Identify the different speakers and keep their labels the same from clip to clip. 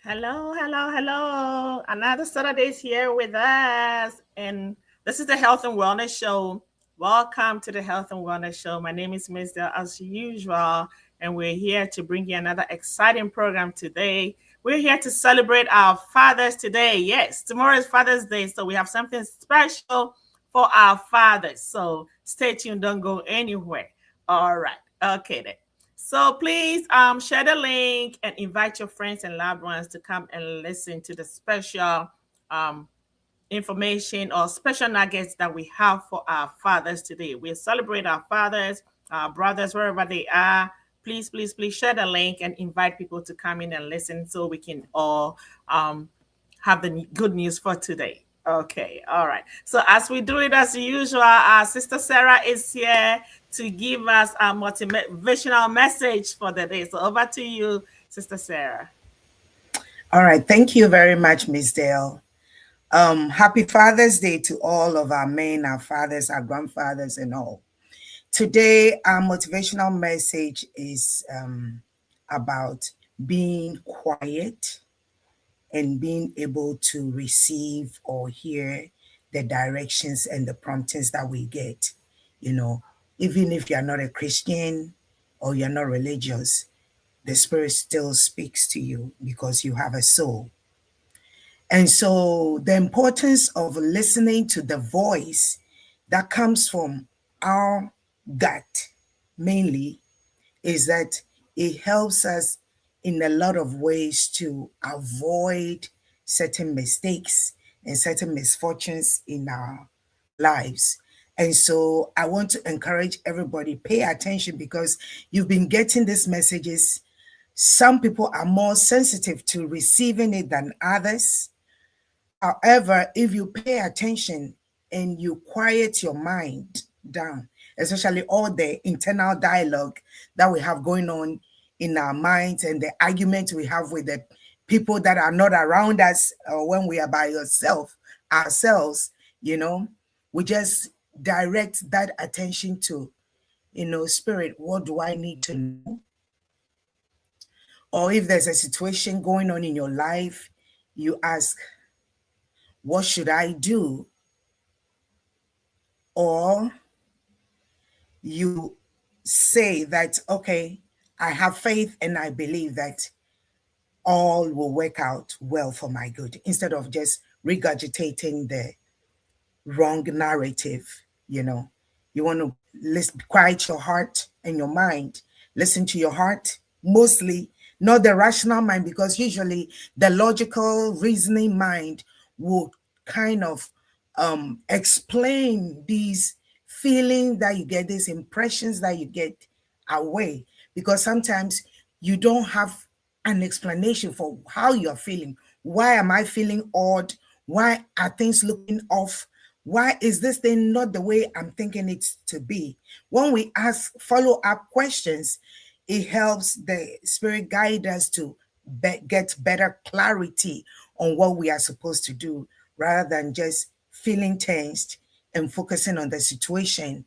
Speaker 1: Hello, hello, hello. Another Saturday is here with us. And this is the Health and Wellness Show. Welcome to the Health and Wellness Show. My name is Ms. Del as usual, and we're here to bring you another exciting program today. We're here to celebrate our fathers today. Yes, tomorrow is Father's Day, so we have something special for our fathers. So stay tuned, don't go anywhere. All right, okay then. So please share the link and invite your friends and loved ones to come and listen to the special information or special nuggets that we have for our fathers today. We celebrate our fathers, our brothers, wherever they are. Please, please, please share the link and invite people to come in and listen so we can all have the good news for today. Okay, all right. So as we do it as usual, our Sister Sarah is here to give us a motivational message for the day. So over to you, Sister Sarah.
Speaker 2: All right. Thank you very much, Ms. Dale. Happy Father's Day to all of our men, our fathers, our grandfathers, and all. Today, our motivational message is about being quiet and being able to receive or hear the directions and the promptings that we get. You know, even if you're not a Christian or you're not religious, the Spirit still speaks to you because you have a soul. And so the importance of listening to the voice that comes from our gut mainly is that it helps us in a lot of ways to avoid certain mistakes and certain misfortunes in our lives. And so I want to encourage everybody, pay attention because you've been getting these messages. Some people are more sensitive to receiving it than others. However, if you pay attention and you quiet your mind down, especially all the internal dialogue that we have going on in our minds and the argument we have with the people that are not around us or when we are by ourselves, you know, we just direct that attention to, you know, Spirit, what do I need to know? Or if there's a situation going on in your life, you ask, what should I do? Or you say that, okay, I have faith and I believe that all will work out well for my good, instead of just regurgitating the wrong narrative. You know, you want to listen, quiet your heart and your mind, listen to your heart, mostly not the rational mind, because usually the logical reasoning mind will kind of explain these feelings that you get, these impressions that you get away, because sometimes you don't have an explanation for how you're feeling. Why am I feeling odd? Why are things looking off? Why is this thing not the way I'm thinking it to be? When we ask follow-up questions, it helps the Spirit guide us to get better clarity on what we are supposed to do, rather than just feeling tensed and focusing on the situation.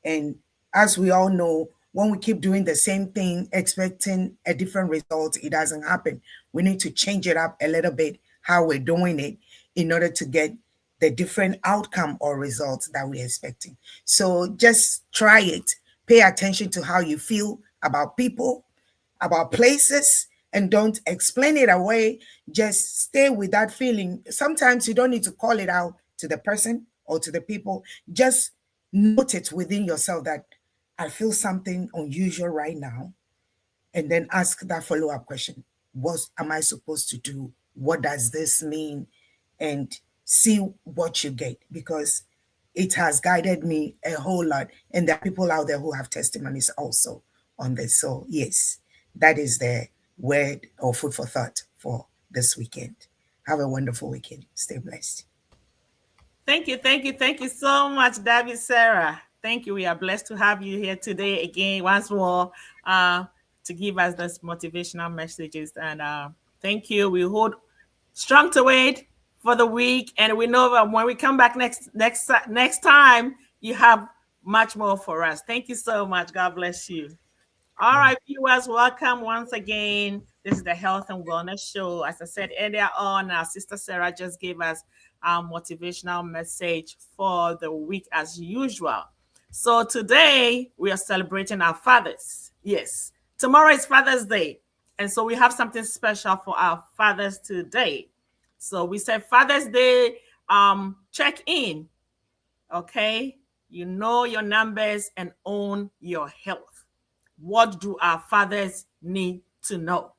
Speaker 2: And as we all know, when we keep doing the same thing, expecting a different result, it doesn't happen. We need to change it up a little bit, how we're doing it, in order to get the different outcome or results that we're expecting. So just try it. Pay attention to how you feel about people, about places, and don't explain it away. Just stay with that feeling. Sometimes you don't need to call it out to the person or to the people. Just note it within yourself that I feel something unusual right now. And then ask that follow-up question. What am I supposed to do? What does this mean? And see what you get, because it has guided me a whole lot. And there are people out there who have testimonies also on this. So yes, that is the word or food for thought for this weekend. Have a wonderful weekend. Stay blessed.
Speaker 1: Thank you so much, David Sarah. Thank you. We are blessed to have you here today again, once more, to give us those motivational messages. And thank you. We hold strong to it for the week, and we know that when we come back next time, you have much more for us. Thank you so much. God bless you. All right, viewers, welcome once again. This is the Health and Wellness Show. As I said earlier on, our sister Sarah just gave us our motivational message for the week as usual. So today we are celebrating our fathers. Yes, tomorrow is Father's Day. And so we have something special for our fathers today. So we said Father's Day check in. Okay, you know your numbers and own your health. What do our fathers need to know?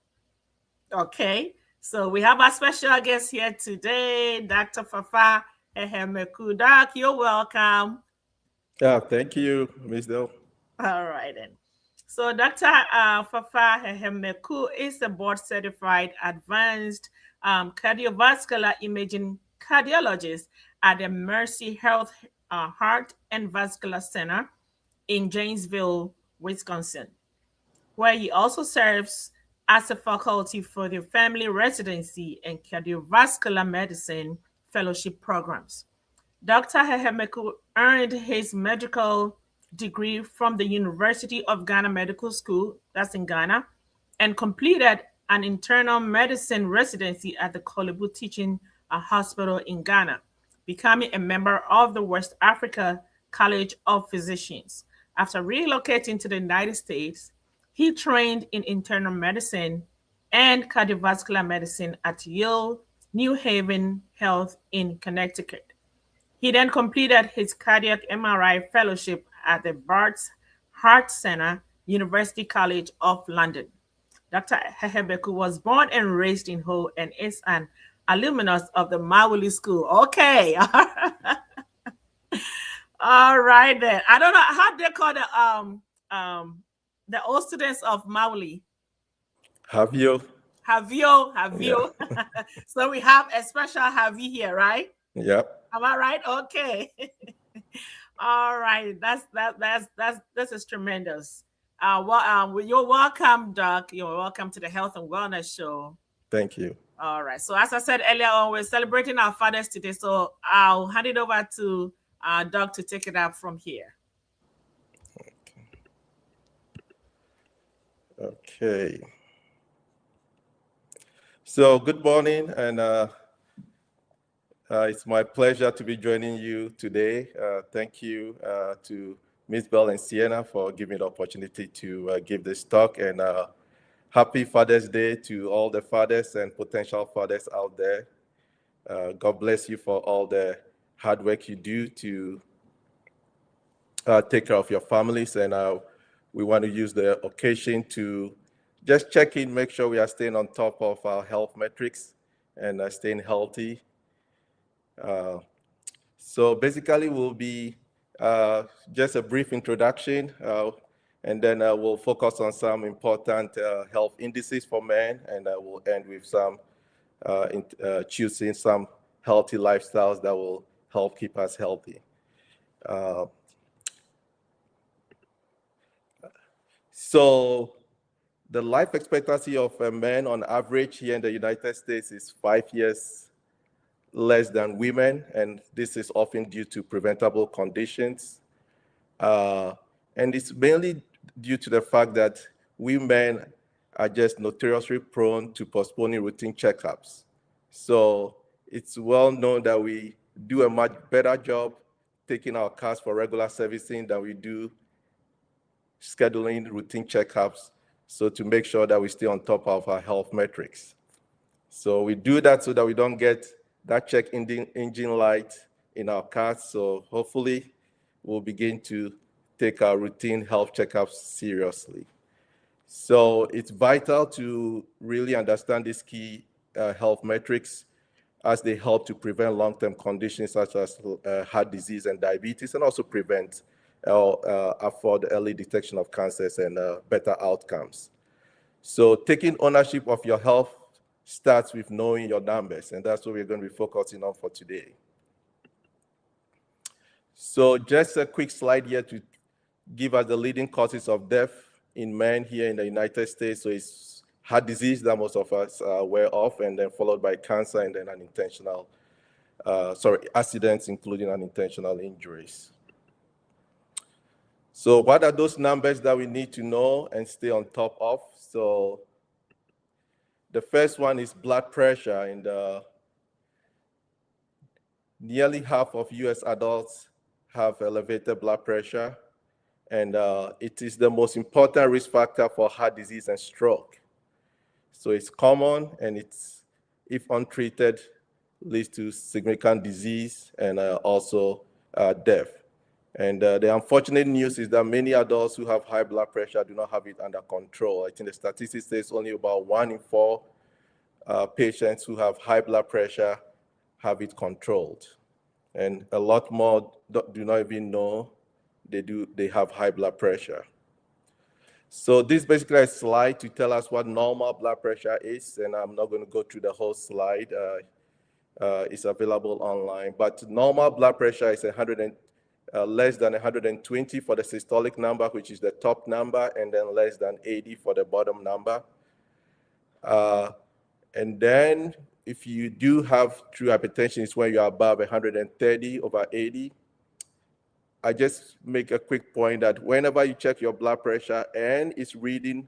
Speaker 1: Okay, so we have our special guest here today, Dr. Fafa Hehemeku. Doc, you're welcome.
Speaker 3: Yeah, thank you, Ms. Dell.
Speaker 1: All right then. So Dr. Fafa Hehemeku is a board-certified advanced cardiovascular imaging cardiologist at the Mercy Health Heart and Vascular Center in Janesville, Wisconsin, where he also serves as a faculty for the Family Residency and Cardiovascular Medicine Fellowship programs. Dr. Hehemeku earned his medical degree from the University of Ghana Medical School, that's in Ghana, and completed an internal medicine residency at the Korle Bu Teaching Hospital in Ghana, becoming a member of the West Africa College of Physicians. After relocating to the United States, he trained in internal medicine and cardiovascular medicine at Yale New Haven Health in Connecticut. He then completed his cardiac MRI fellowship at the Barts Heart Center, University College of London. Dr. Hehemeku was born and raised in Ho and is an alumnus of the Mawuli School. Okay. All right then. I don't know how they call the old students of Mawuli.
Speaker 3: Havio.
Speaker 1: Havio. Yeah. So we have a special Havi here, right?
Speaker 3: Yep.
Speaker 1: Am I right? Okay. All right. This is tremendous. You're welcome, Doc. You're welcome to the Health and Wellness Show.
Speaker 3: Thank you.
Speaker 1: All right. So as I said earlier on, we're celebrating our fathers today. So I'll hand it over to Doc to take it up from here.
Speaker 3: Okay. So good morning, and it's my pleasure to be joining you today. Thank you to Ms. Bell and Sienna for giving me the opportunity to give this talk, and happy Father's Day to all the fathers and potential fathers out there. God bless you for all the hard work you do to take care of your families, and we want to use the occasion to just check in, make sure we are staying on top of our health metrics and staying healthy. So basically, we'll be just a brief introduction, and then we'll focus on some important health indices for men, and we'll end with some choosing some healthy lifestyles that will help keep us healthy. So the life expectancy of a man on average here in the United States is 5 years less than women, and this is often due to preventable conditions. And it's mainly due to the fact that women are just notoriously prone to postponing routine checkups. So it's well known that we do a much better job taking our cars for regular servicing than we do scheduling routine checkups, so to make sure that we stay on top of our health metrics. So we do that so that we don't get that check engine light in our cars. So hopefully we'll begin to take our routine health checkups seriously. So it's vital to really understand these key health metrics, as they help to prevent long-term conditions such as heart disease and diabetes, and also prevent afford early detection of cancers and better outcomes. So taking ownership of your health starts with knowing your numbers, and that's what we're going to be focusing on for today. So just a quick slide here to give us the leading causes of death in men here in the United States. So it's heart disease that most of us are aware of, and then followed by cancer, and then accidents, including unintentional injuries. So what are those numbers that we need to know and stay on top of? So the first one is blood pressure, and nearly half of US adults have elevated blood pressure, and it is the most important risk factor for heart disease and stroke. So it's common, and it's, if untreated, leads to significant disease and also death. And the unfortunate news is that many adults who have high blood pressure do not have it under control. I think the statistics says only about 1 in 4 patients who have high blood pressure have it controlled. And a lot more do not even know they have high blood pressure. So this is basically a slide to tell us what normal blood pressure is, and I'm not going to go through the whole slide. It's available online, but normal blood pressure is less than 120 for the systolic number, which is the top number, and then less than 80 for the bottom number. And then if you do have true hypertension, it's when you're above 130/80. I just make a quick point that whenever you check your blood pressure and it's reading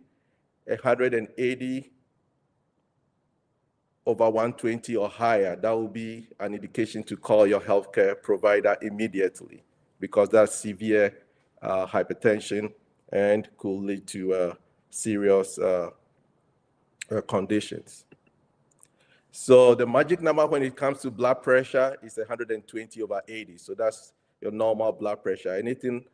Speaker 3: 180/120 or higher, that will be an indication to call your healthcare provider immediately, because that's severe hypertension and could lead to serious conditions. So the magic number when it comes to blood pressure is 120/80. So that's your normal blood pressure. Anything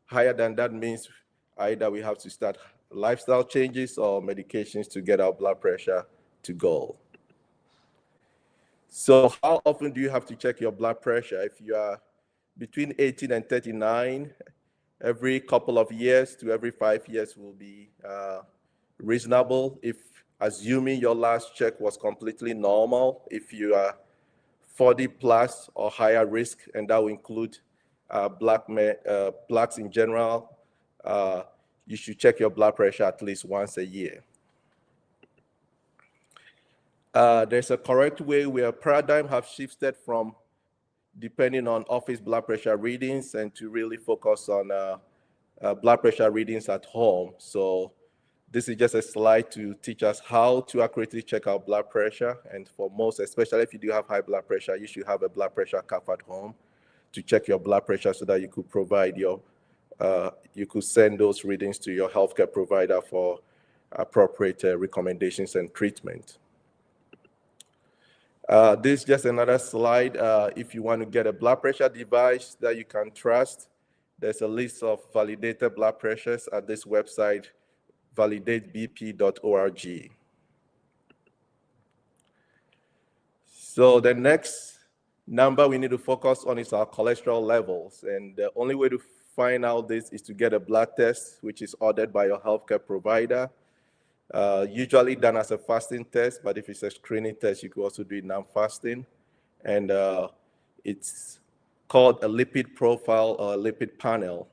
Speaker 3: higher than that means either we have to start lifestyle changes or medications to get our blood pressure to goal. So how often do you have to check your blood pressure? If you are between 18 and 39, every couple of years to every 5 years will be reasonable, if assuming your last check was completely normal. If you are 40 plus or higher risk, and that will include blacks in general, you should check your blood pressure at least once a year. There's a correct way where paradigm have shifted from depending on office blood pressure readings and to really focus on blood pressure readings at home. So this is just a slide to teach us how to accurately check our blood pressure. And for most, especially if you do have high blood pressure, you should have a blood pressure cuff at home to check your blood pressure so that you could provide you could send those readings to your healthcare provider for appropriate recommendations and treatment. This is just another slide. If you want to get a blood pressure device that you can trust, there's a list of validated blood pressures at this website, validatebp.org. So the next number we need to focus on is our cholesterol levels. And the only way to find out this is to get a blood test, which is ordered by your healthcare provider. Usually done as a fasting test, but if it's a screening test, you could also do it non-fasting. And it's called a lipid profile or a lipid panel.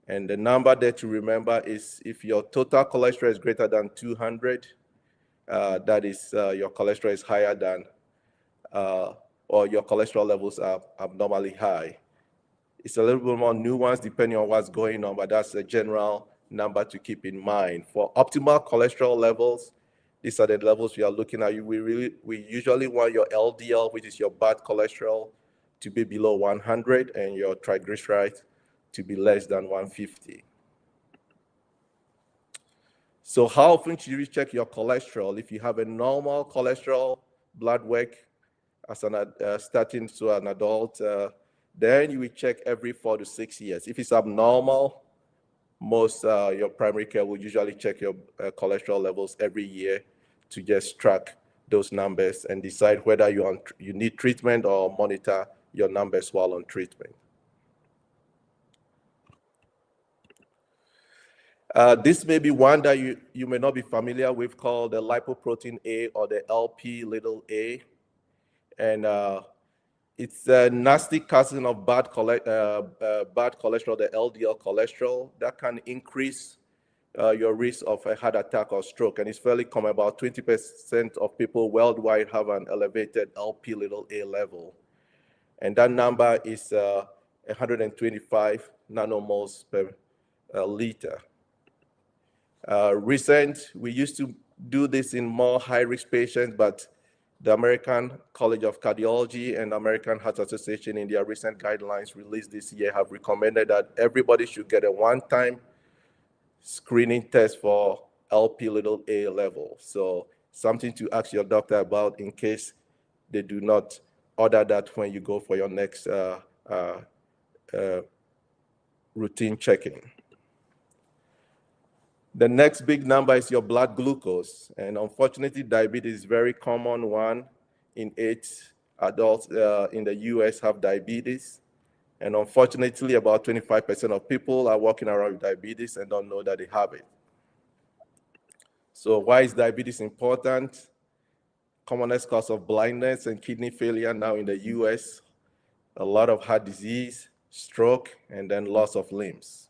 Speaker 3: And the number there to remember is if your total cholesterol is greater than 200, that is your cholesterol is higher than, or your cholesterol levels are abnormally high. It's a little bit more nuanced depending on what's going on, but that's a general number to keep in mind. For optimal cholesterol levels, these are the levels we are looking at. We usually want your LDL, which is your bad cholesterol, to be below 100 and your triglycerides to be less than 150. So how often should you check your cholesterol? If you have a normal cholesterol blood work as starting to an adult, then you will check every 4 to 6 years. If it's abnormal, most your primary care will usually check your cholesterol levels every year to just track those numbers and decide whether you need treatment or monitor your numbers while on treatment. This may be one that you may not be familiar with, called the lipoprotein A, or the Lp(a). And it's a nasty cousin of bad cholesterol, the LDL cholesterol, that can increase your risk of a heart attack or stroke. And it's fairly common. About 20% of people worldwide have an elevated Lp(a) level. And that number is 125 nanomoles per liter. We used to do this in more high-risk patients, but the American College of Cardiology and American Heart Association in their recent guidelines released this year have recommended that everybody should get a one-time screening test for Lp(a) level. So something to ask your doctor about in case they do not order that when you go for your next routine checking. The next big number is your blood glucose. And unfortunately, diabetes is a very common. 1 in 8 adults in the US have diabetes. And unfortunately, about 25% of people are walking around with diabetes and don't know that they have it. So why is diabetes important? Commonest cause of blindness and kidney failure now in the US, a lot of heart disease, stroke, and then loss of limbs.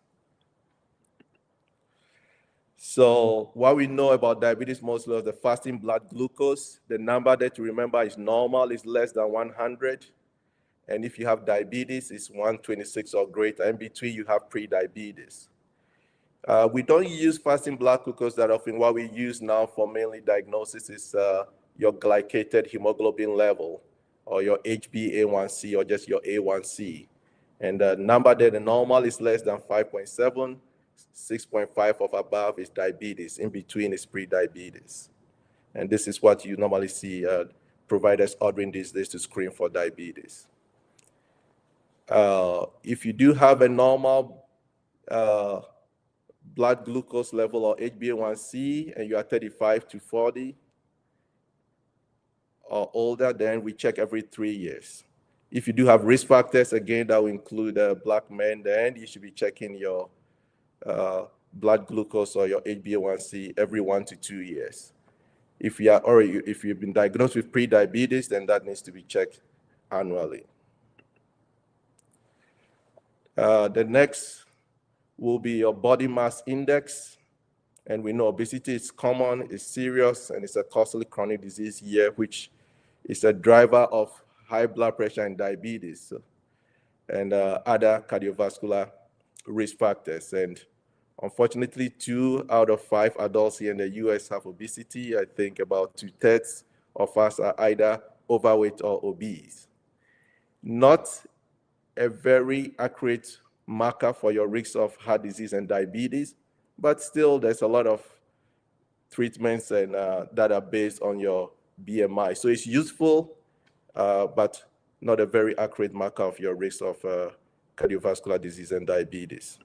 Speaker 3: So what we know about diabetes mostly is the fasting blood glucose. The number that to remember is normal, is less than 100. And if you have diabetes, it's 126 or greater. In between, you have pre-diabetes. We don't use fasting blood glucose that often. What we use now for mainly diagnosis is your glycated hemoglobin level, or your HbA1c, or just your A1c. And the number there, the normal is less than 5.7, 6.5 of above is diabetes. In between is pre-diabetes. And this is what you normally see providers ordering these days to screen for diabetes. If you do have a normal blood glucose level or HbA1c and you are 35 to 40 or older, then we check every 3 years. If you do have risk factors, again, that will include Black men, then you should be checking your blood glucose or your HbA1c every 1 to 2 years. If you've been diagnosed with pre-diabetes, then that needs to be checked annually. The next will be your body mass index. And we know obesity is common, it's serious, and it's a costly chronic disease here, which is a driver of high blood pressure and diabetes and other cardiovascular risk factors. And unfortunately, 2 out of 5 adults here in the US have obesity. I think about 2/3 of us are either overweight or obese. Not a very accurate marker for your risk of heart disease and diabetes, but still there's a lot of treatments and that are based on your BMI. So it's useful, but not a very accurate marker of your risk of cardiovascular disease and diabetes.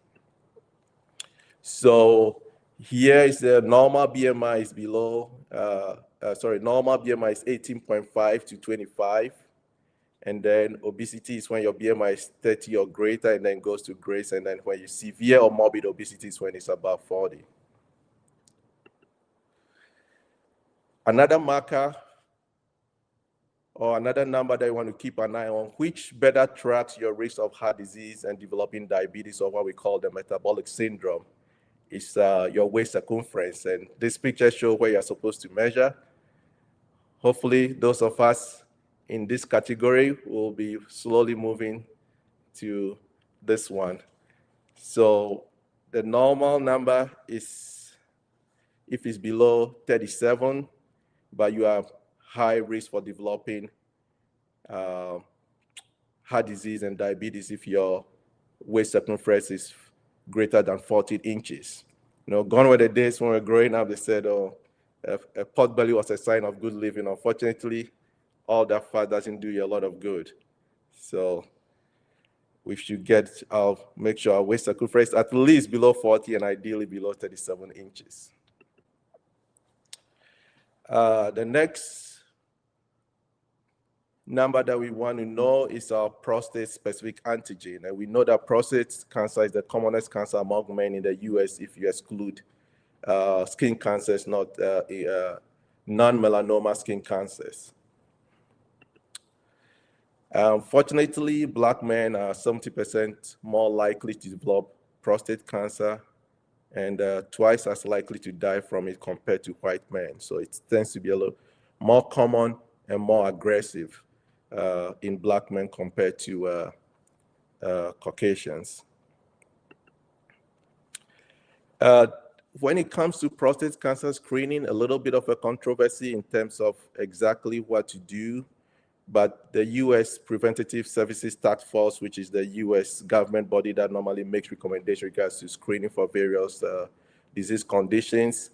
Speaker 3: So here is the normal BMI is normal BMI is 18.5 to 25. And then obesity is when your BMI is 30 or greater and then goes to grace. And then when you severe or morbid obesity is when it's above 40. Another marker or another number that you want to keep an eye on, which better tracks your risk of heart disease and developing diabetes, or what we call the metabolic syndrome, is your waist circumference. And this picture shows where you're supposed to measure. Hopefully, those of us in this category will be slowly moving to this one. So the normal number is, if it's below 37, but you have high risk for developing heart disease and diabetes if your waist circumference is greater than 14 inches. Gone were the days when we were growing up, they said, oh, a pot belly was a sign of good living. Unfortunately, all that fat doesn't do you a lot of good. So we should make sure our waist circumference at least below 40 and ideally below 37 inches. The next number that we want to know is our prostate-specific antigen. And we know that prostate cancer is the commonest cancer among men in the US if you exclude skin cancers, not non-melanoma skin cancers. Unfortunately, Black men are 70% more likely to develop prostate cancer and twice as likely to die from it compared to white men. So it tends to be a little more common and more aggressive in Black men compared to Caucasians. When it comes to prostate cancer screening, a little bit of a controversy in terms of exactly what to do, but the U.S. Preventative Services Task Force, which is the U.S. government body that normally makes recommendations regards to screening for various disease conditions,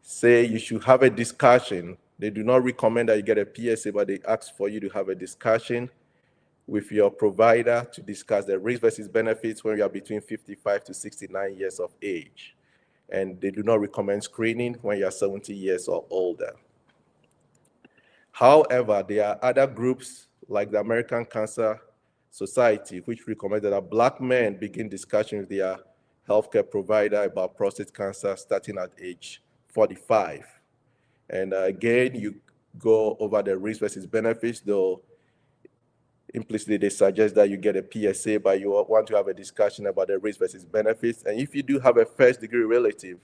Speaker 3: say you should have a discussion. They do not recommend that you get a PSA, but they ask for you to have a discussion with your provider to discuss the risk versus benefits when you are between 55 to 69 years of age. And they do not recommend screening when you are 70 years or older. However, there are other groups like the American Cancer Society, which recommend that Black men begin discussion with their healthcare provider about prostate cancer starting at age 45. And again, you go over the risk versus benefits, though implicitly they suggest that you get a PSA, but you want to have a discussion about the risk versus benefits. And if you do have a first-degree relative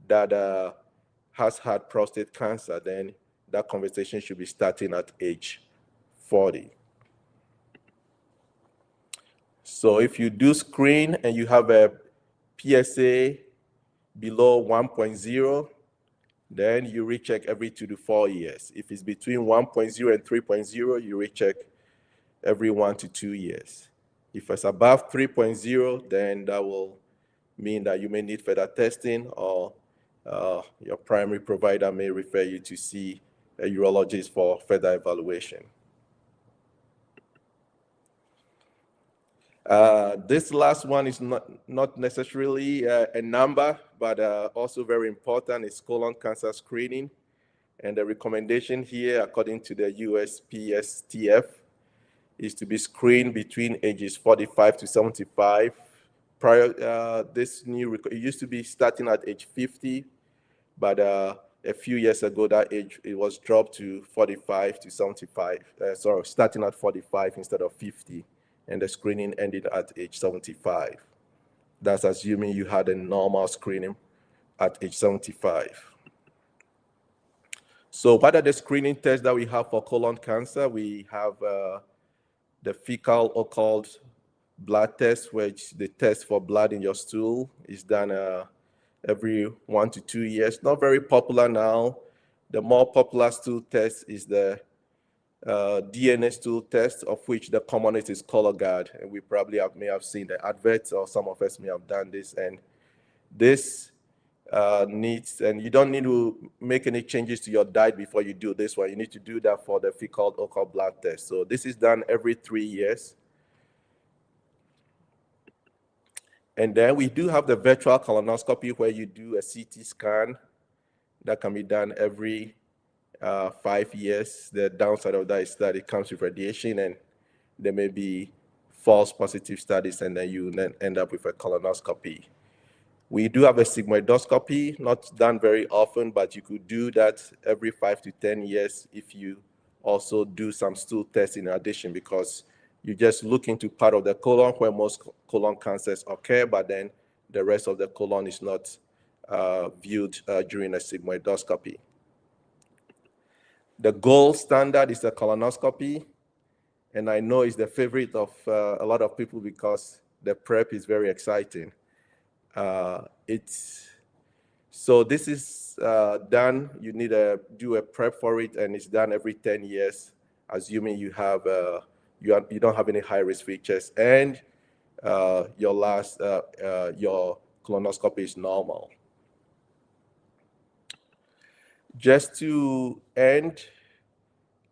Speaker 3: that has had prostate cancer, then that conversation should be starting at age 40. So if you do screen and you have a PSA below 1.0, then you recheck every 2 to 4 years. If it's between 1.0 and 3.0, you recheck every 1 to 2 years. If it's above 3.0, then that will mean that you may need further testing, or your primary provider may refer you to see a urologist for further evaluation. This last one is not necessarily a number, but also very important. It's colon cancer screening. And the recommendation here, according to the USPSTF, is to be screened between ages 45 to 75. Prior, it used to be starting at age 50, but a few years ago, that age, it was dropped to 45 to 75. Starting at 45 instead of 50. And the screening ended at age 75. That's assuming you had a normal screening at age 75. So what are the screening tests that we have for colon cancer? We have the fecal occult blood test, which the test for blood in your stool is done every 1 to 2 years. Not very popular now. The more popular stool test is the DNA stool test, of which the commonest is Cologuard, and we probably may have seen the adverts, or some of us may have done this. And this and you don't need to make any changes to your diet before you do this one. You need to do that for the fecal occult blood test. So this is done every 3 years. And then we do have the virtual colonoscopy, where you do a CT scan that can be done every 5 years. The downside of that is that it comes with radiation, and there may be false positive studies, and then you end up with a colonoscopy. We do have a sigmoidoscopy, not done very often, but you could do that every 5 to 10 years if you also do some stool tests in addition, because you just look into part of the colon where most colon cancers occur, but then the rest of the colon is not viewed during a sigmoidoscopy. The gold standard is the colonoscopy, and I know it's the favorite of a lot of people because the prep is very exciting. So this is done. You need to do a prep for it, and it's done every 10 years, assuming you have you don't have any high-risk features, and your colonoscopy is normal. Just to end,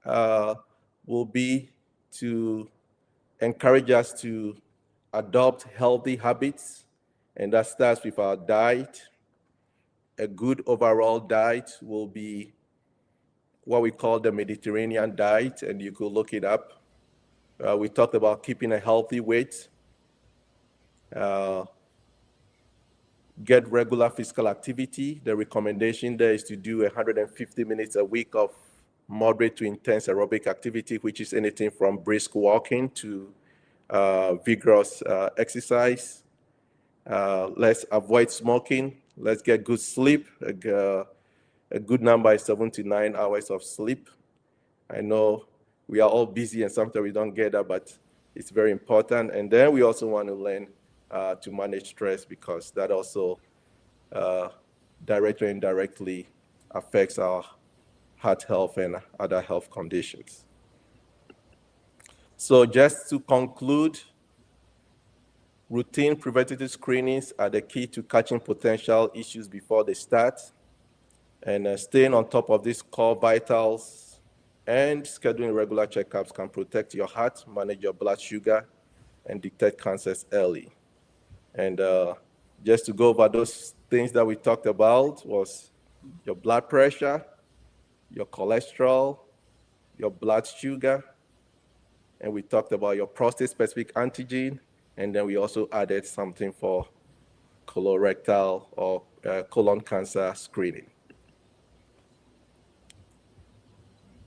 Speaker 3: will be to encourage us to adopt healthy habits, and that starts with our diet. A good overall diet will be what we call the Mediterranean diet, and you could look it up. We talked about keeping a healthy weight, get regular physical activity. The recommendation there is to do 150 minutes a week of moderate to intense aerobic activity, which is anything from brisk walking to vigorous exercise. Let's avoid smoking. Let's get good sleep. A good number is 7 to 9 hours of sleep. I know we are all busy and sometimes we don't get that, but it's very important. And then we also want to learn to manage stress, because that also directly and indirectly affects our heart health and other health conditions. So just to conclude, routine preventative screenings are the key to catching potential issues before they start, and staying on top of these core vitals and scheduling regular checkups can protect your heart, manage your blood sugar, and detect cancers early. And just to go over those things that we talked about was your blood pressure, your cholesterol, your blood sugar, and we talked about your prostate-specific antigen, and then we also added something for colorectal or colon cancer screening.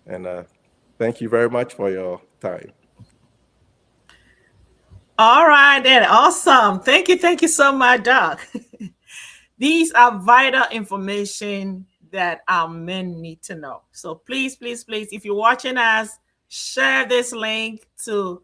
Speaker 3: And thank you very much for your time.
Speaker 1: All right, then. Awesome. Thank you so much, Doc. These are vital information that our men need to know. So please, please, please, if you're watching us, share this link to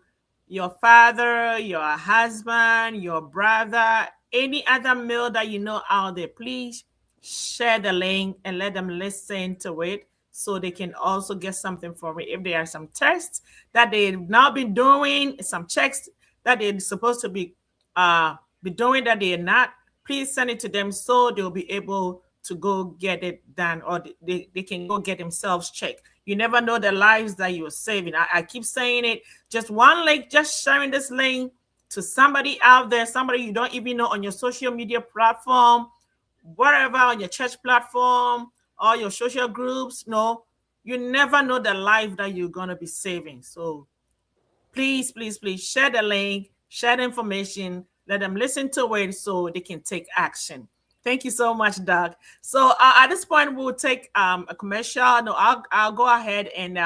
Speaker 1: your father, your husband, your brother, any other male that you know out there. Please share the link and let them listen to it so they can also get something from it. If there are some tests that they've now been doing, some checks that they're supposed to be doing that they're not, please send it to them so they'll be able to go get it done, or they can go get themselves checked. You never know the lives that you're saving. I keep saying it. Just one link, just sharing this link to somebody out there, somebody you don't even know on your social media platform, wherever, on your church platform, or your social groups. No, you never know the life that you're going to be saving. So please, please, please share the link, share the information, let them listen to it so they can take action. Thank you so much, Doug. So at this point, we'll take a commercial. No, I'll go ahead and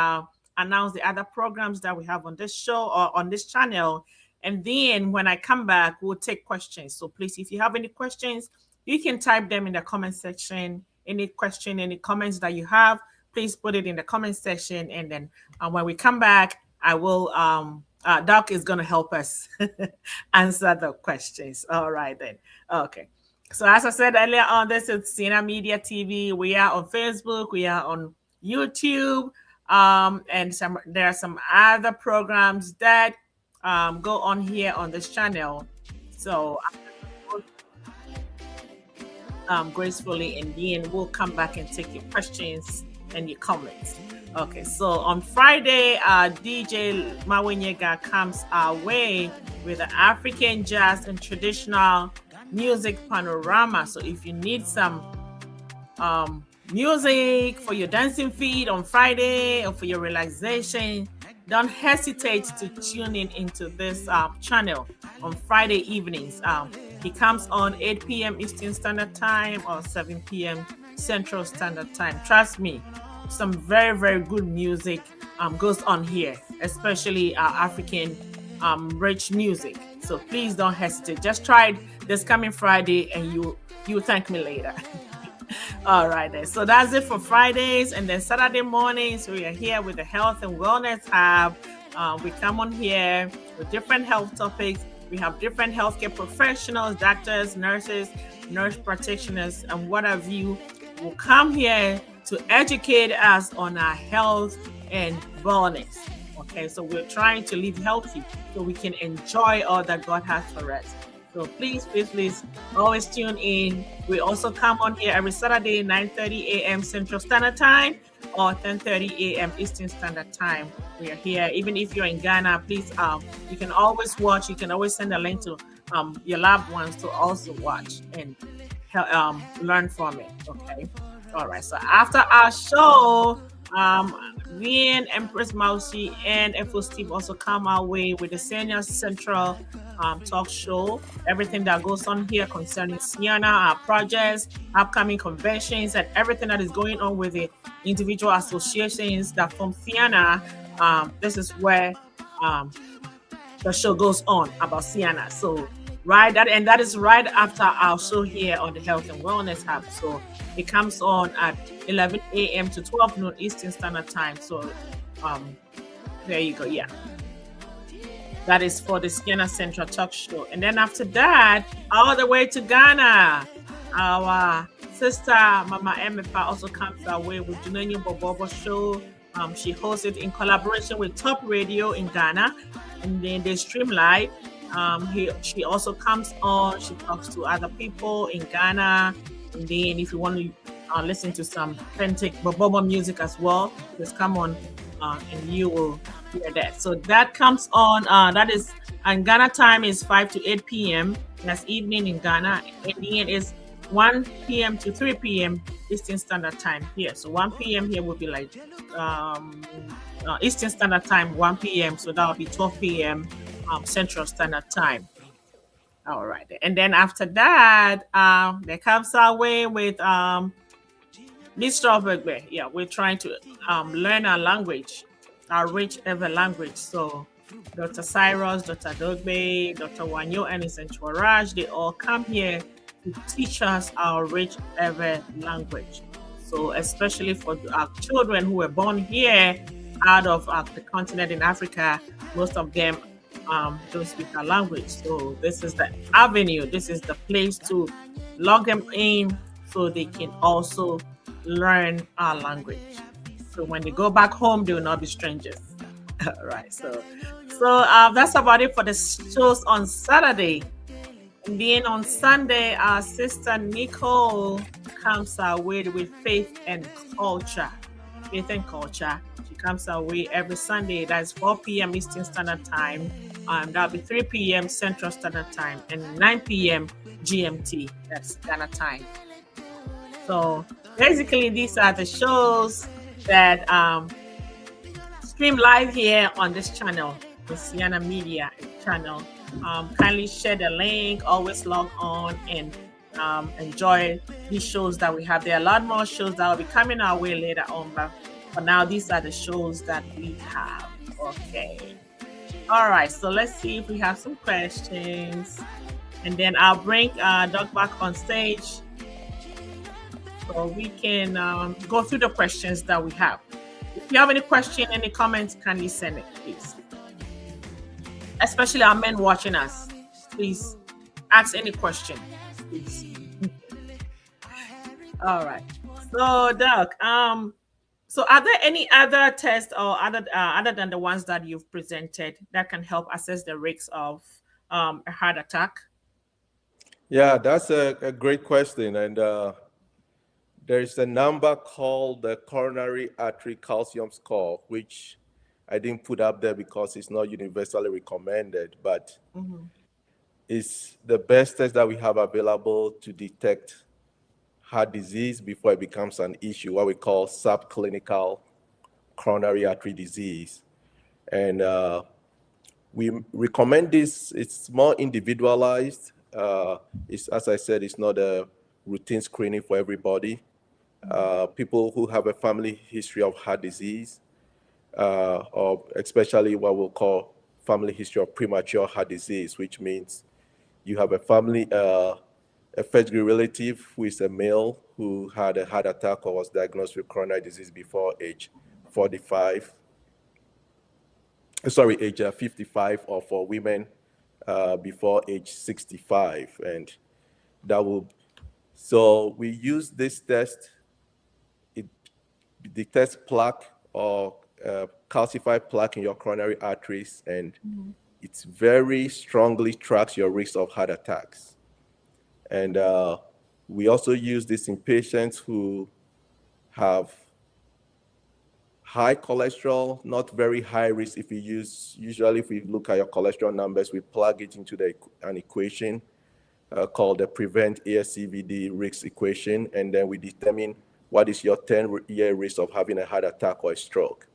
Speaker 1: announce the other programs that we have on this show or on this channel. And then when I come back, we'll take questions. So please, if you have any questions, you can type them in the comment section. Any question, any comments that you have, please put it in the comment section. And then when we come back, I will, Doc is going to help us answer the questions. All right, then. Okay. So as I said earlier on, this is Sienna Media TV. We are on Facebook. We are on YouTube. And there are some other programs that go on here on this channel. So gracefully, and then we'll come back and take your questions and your comments. Okay, so on Friday, DJ Mawenyega comes our way with an African jazz and traditional music panorama. So if you need some music for your dancing feet on Friday or for your relaxation, don't hesitate to tune in into this channel on Friday evenings. He comes on 8 p.m. Eastern Standard Time or 7 p.m. Central Standard Time. Trust me, some very, very good music goes on here, especially African rich music. So please don't hesitate. Just try it this coming Friday and you thank me later. All right then. So that's it for Fridays, and then Saturday mornings we are here with the Health and Wellness Hub. We come on here with different health topics. We have different healthcare professionals, doctors, nurses, nurse practitioners, and what have you will come here to educate us on our health and wellness. Okay, so we're trying to live healthy so we can enjoy all that God has for us. So please, please, please always tune in. We also come on here every Saturday, 9:30 a.m. Central Standard Time or 10:30 a.m. Eastern Standard Time. We are here. Even if you're in Ghana, please, you can always watch. You can always send a link to your loved ones to also watch and learn from it. Okay. All right. So after our show, me and Empress Mousy and FO Steve also come our way with the Senior Central talk show. Everything that goes on here concerning Sienna, our projects, upcoming conventions, and everything that is going on with the individual associations that form Sienna. This is where the show goes on about Sienna. So that is right after our show here on the Health and Wellness Hub. So it comes on at 11 a.m. to 12 noon Eastern Standard Time. So there you go. Yeah. That is for the Sienna Central Talk Show. And then after that, all the way to Ghana, our sister, Mama Emefa, also comes our way with Junenyo Bobobo Show. She hosts it in collaboration with Top Radio in Ghana. And then they stream live. She also comes on. She talks to other people in Ghana. And then if you want to listen to some authentic Bobobo music as well, just come on and you will hear that. So that comes on. That is, and Ghana time is 5 to 8 p.m. That's evening in Ghana. And then is 1 p.m. to 3 p.m. Eastern Standard Time here. So 1 p.m. here will be like Eastern Standard Time, 1 p.m. So that will be 12 p.m. Central Standard Time. All right. And then after that, there comes our way with Miss Strawberry. Yeah, we're trying to learn our language, our rich ever language. So Dr. Cyrus, Dr. Dogbe, Dr. Wanyo, and Raj, they all come here to teach us our rich ever language. So especially for our children who were born here out of the continent in Africa, most of them don't speak our language. So this is the avenue, this is the place to log them in so they can also learn our language. So when they go back home, they will not be strangers. All right. So that's about it for the shows on Saturday. And then on Sunday, our sister Nicole comes our way with Faith and Culture. Faith and Culture. She comes our way every Sunday. That's 4 p.m. Eastern Standard Time. That'll be 3 p.m. Central Standard Time and 9 p.m. GMT. That's Ghana time. So basically, these are the shows that stream live here on this channel, the Sienna Media channel. Kindly share the link, always log on and enjoy these shows that we have. There are a lot more shows that will be coming our way later on, but for now, these are the shows that we have. Okay. All right, so let's see if we have some questions. And then I'll bring Doc back on stage so we can go through the questions that we have. If you have any question, any comments, kindly send it, please. Especially our men watching us. Please ask any question, please. All right. So, Doc, so are there any other tests or other than the ones that you've presented that can help assess the risks of a heart attack?
Speaker 3: Yeah, that's a great question. And there's a number called the coronary artery calcium score, which I didn't put up there because it's not universally recommended, but it's the best test that we have available to detect heart disease before it becomes an issue, what we call subclinical coronary artery disease. And we recommend this. It's more individualized. It's, as I said, it's not a routine screening for everybody. people who have a family history of heart disease, or especially what we'll call family history of premature heart disease, which means you have a family, a first-degree relative who is a male who had a heart attack or was diagnosed with coronary disease before age 45. Sorry, age 55, or for women before age 65. And that will, so we use this test. It detects plaque or calcified plaque in your coronary arteries, and it very strongly tracks your risk of heart attacks. And we also use this in patients who have high cholesterol, not very high risk. If you usually if we look at your cholesterol numbers, we plug it into an equation called the Prevent ASCVD risk equation, and then we determine what is your 10-year risk of having a heart attack or a stroke.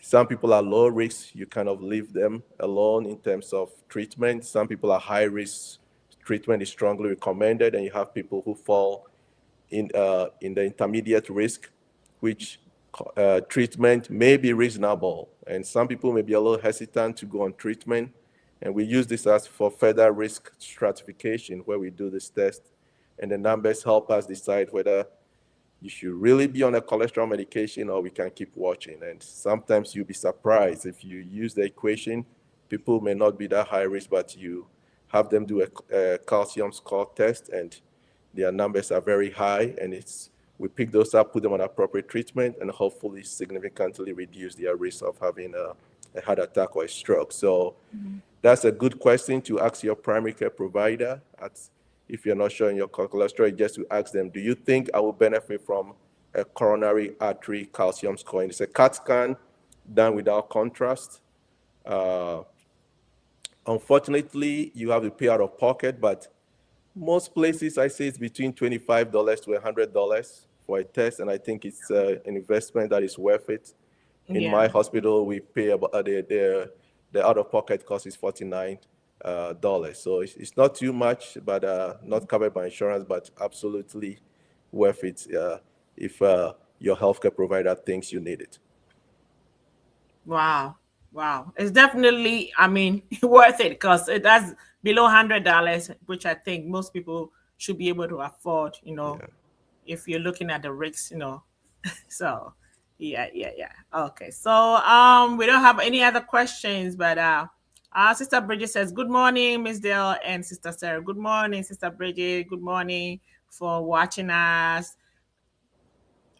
Speaker 3: Some people are low risk, you kind of leave them alone in terms of treatment. Some people are high risk, treatment is strongly recommended, and you have people who fall in the intermediate risk, which treatment may be reasonable, and some people may be a little hesitant to go on treatment. And we use this as for further risk stratification, where we do this test, and the numbers help us decide whether you should really be on a cholesterol medication or we can keep watching. And sometimes you'll be surprised if you use the equation, people may not be that high risk, but you have them do a calcium score test and their numbers are very high, and we pick those up, put them on appropriate treatment, and hopefully significantly reduce their risk of having a heart attack or a stroke. So that's a good question to ask your primary care provider. If you're not sure in your cholesterol, just to ask them, do you think I will benefit from a coronary artery calcium scoring? It's a CAT scan done without contrast. Unfortunately, you have to pay out of pocket, but most places I say it's between $25 to $100 for a test, and I think it's an investment that is worth it. In my hospital, we pay about the out-of-pocket cost is $49. So it's not too much, but not covered by insurance, but absolutely worth it if your healthcare provider thinks you need it.
Speaker 1: Wow. It's definitely, I mean, worth it, because that's below $100, which I think most people should be able to afford, if you're looking at the risks, So yeah. Okay. So we don't have any other questions, but Sister Bridget says, good morning, Miss Dale and Sister Sarah. Good morning, Sister Bridget. Good morning for watching us.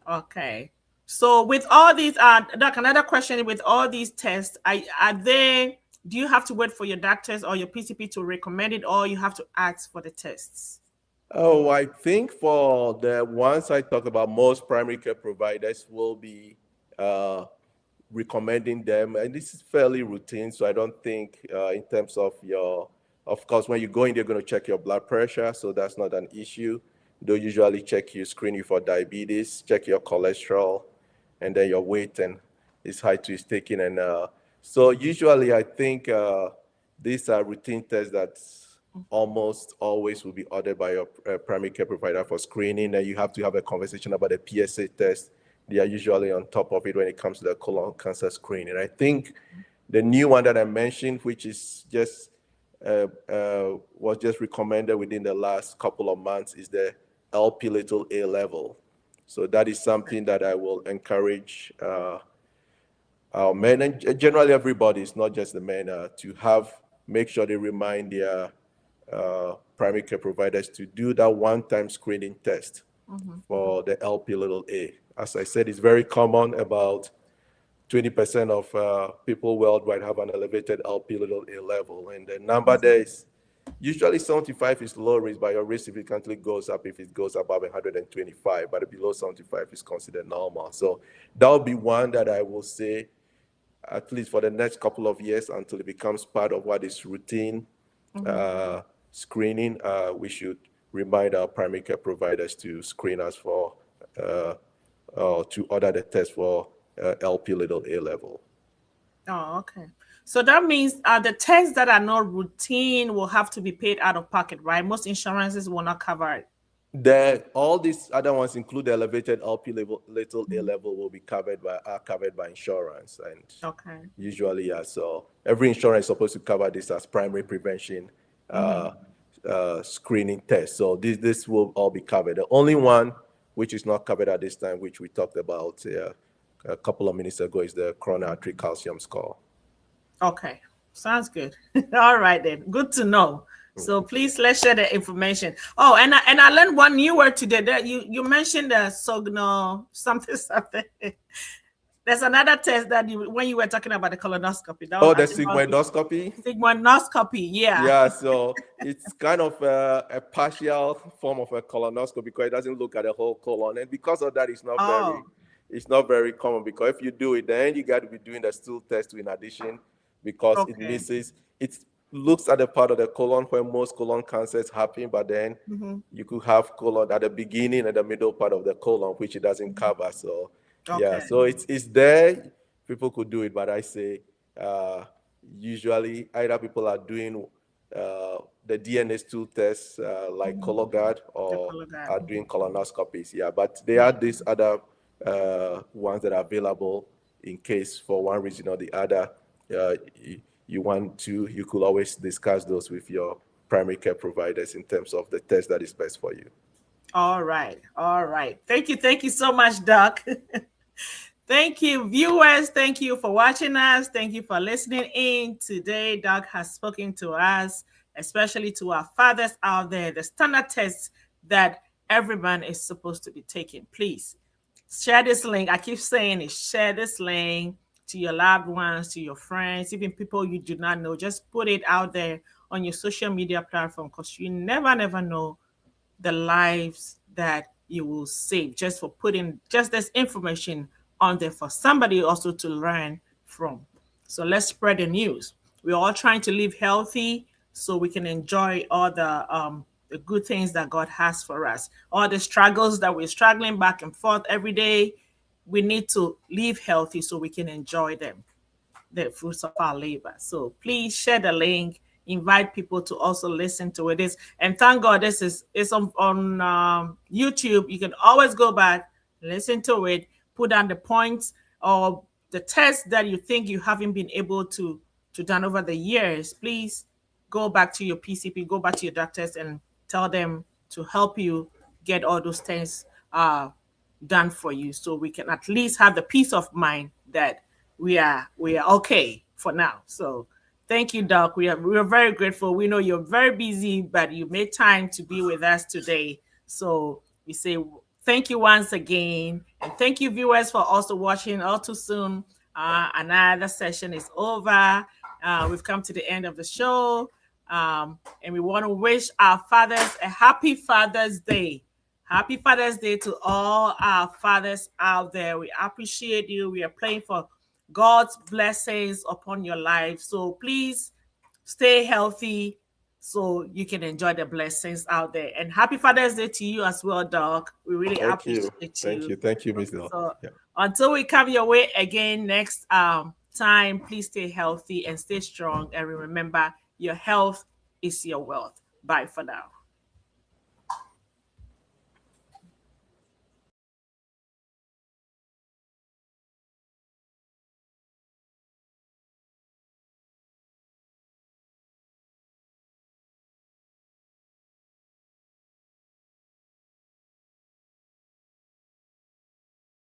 Speaker 1: Okay. So with all these, Doc, another question, with all these tests, do you have to wait for your doctors or your PCP to recommend it, or you have to ask for the tests?
Speaker 3: Oh, I think for the ones I talk about, most primary care providers will be recommending them, and this is fairly routine. So I don't think in terms of of course, when you go in, they're going to check your blood pressure, so that's not an issue. They'll usually screen you for diabetes, check your cholesterol, and then your weight and its height is taken. And so usually I think these are routine tests that almost always will be ordered by your primary care provider for screening, and you have to have a conversation about the PSA test. They are usually on top of it when it comes to the colon cancer screening. I think the new one that I mentioned, which is just was just recommended within the last couple of months, is the LP(a) level. So that is something that I will encourage our men, and generally everybody, it's not just the men, to make sure they remind their primary care providers to do that one-time screening test for the LP(a). As I said, it's very common. About 20% of people worldwide have an elevated LP(a) level, and the number there is usually 75 is low risk, but your risk significantly goes up if it goes above 125, but below 75 is considered normal. So that will be one that I will say, at least for the next couple of years, until it becomes part of what is routine screening, we should remind our primary care providers to screen us for, to order the test for LP(a) level.
Speaker 1: Oh, okay. So that means the tests that are not routine will have to be paid out of pocket, right? Most insurances will not cover it.
Speaker 3: All these other ones include the elevated LP level, little A level, will be covered by insurance, and
Speaker 1: Okay.
Speaker 3: usually, yeah. So every insurance is supposed to cover this as primary prevention screening test. So this will all be covered. The only one which is not covered at this time, which we talked about a couple of minutes ago, is the coronary artery calcium score.
Speaker 1: Okay, sounds good. All right then, good to know. So please let's share the information. Oh, and I learned one new word today. That you mentioned the sogno something. There's another test that when you were talking about the colonoscopy.
Speaker 3: The sigmoidoscopy.
Speaker 1: Sigmoidoscopy, yeah.
Speaker 3: Yeah, so it's kind of a partial form of a colonoscopy because it doesn't look at the whole colon, and because of that, it's not very common. Because if you do it, then you got to be doing the stool test in addition, because it looks at the part of the colon where most colon cancers happen, but then you could have colon at the beginning and the middle part of the colon, which it doesn't cover. So yeah, so it's there. People could do it, but I say usually either people are doing the DNA stool tests like Cologuard, or are doing colonoscopies. Yeah, but there are these other ones that are available in case for one reason or the other you want to. You could always discuss those with your primary care providers in terms of the test that is best for you.
Speaker 1: All right. Thank you so much, Doc. Thank you, viewers. Thank you for watching us. Thank you for listening in today. Doc has spoken to us, especially to our fathers out there, the standard tests that everyone is supposed to be taking. Please share this link. I keep saying it. Share this link to your loved ones, to your friends, even people you do not know. Just put it out there on your social media platform, because you never know the lives that you will save just for putting just this information on there for somebody also to learn from. So let's spread the news. We're all trying to live healthy so we can enjoy all the good things that God has for us. All the struggles that we're struggling back and forth every day, we need to live healthy so we can enjoy them, the fruits of our labor. So please share the link, invite people to also listen to it. And thank God this is on YouTube. You can always go back, listen to it, put down the points or the tests that you think you haven't been able to done over the years. Please go back to your PCP, go back to your doctors and tell them to help you get all those things done for you, so we can at least have the peace of mind that we are okay for now. So thank you, Doc. We are very grateful. We know you're very busy, but you made time to be with us today. So we say thank you once again, and thank you, viewers, for also watching. All too soon, another session is over. We've come to the end of the show, and we want to wish our fathers a happy Father's Day. Happy Father's Day to all our fathers out there. We appreciate you. We are praying for God's blessings upon your life. So please stay healthy so you can enjoy the blessings out there. And happy Father's Day to you as well, Doc. We really appreciate you.
Speaker 3: Thank you, Ms. Hill.
Speaker 1: So until we come your way again next time, please stay healthy and stay strong. And remember, your health is your wealth. Bye for now.